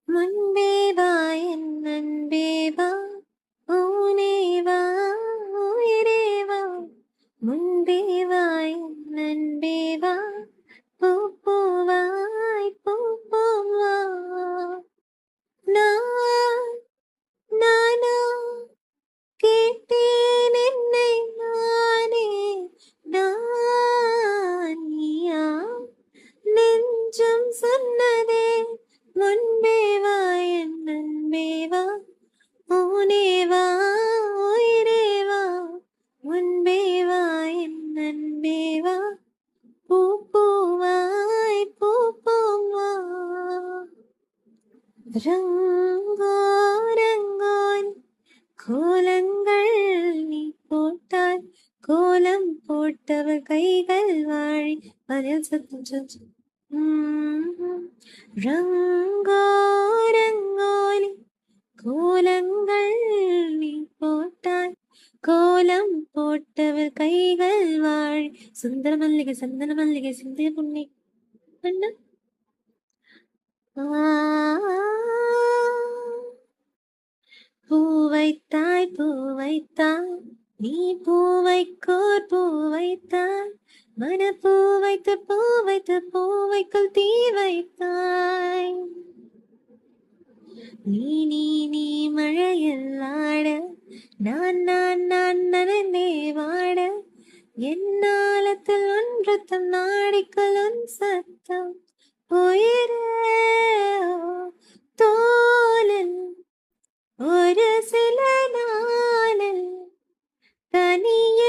முன்பே வா என் அன்பே வா, ஊனே வா உயிரே வா, முன்பே வா என் அன்பே வா, பூ பூவாய் பூ பூவா. நான் நானா கேட்டேன் என்னை நானே, நான் நீயா நெஞ்சம் சொன்னதே. முன்பே வா என் அன்பே வா, ஊனே வா உயிரே வா, முன்பே வா என் அன்பே வா, பூ பூவாய் பூ பூவா. ரங்கோ ரங்கோன் கோலங்கள் நீ போட்டாய், கோலம் போட்டவர் கைகள் வாழி பதில் சத்தம் சொல். ரங்கோ ரங்கோலி கோலங்கள் நீ போட்டாய், கோலம் போட்டவர் கைகள் வாழி சுந்தர மல்லிகை சந்தன மல்லிகை சிந்திய புண்ணி அண்ணா. பூவைத்தாய் பூவைத்தாய் நீ பூவைக்கோர் பூவைத்தாய், மன பூவைத்து பூவைத்து பூவைக்குள் தீ வைத்தாய். நீ நீ நீ மழையில் ஆட, நான் நான் நான் நனைந்தே வாட, என்னாலத்தில் ஒன்று தம் நாடிக்குள் உன் சத்தம் உயிரே தோலில் ஒரு சில நாளில் தனியே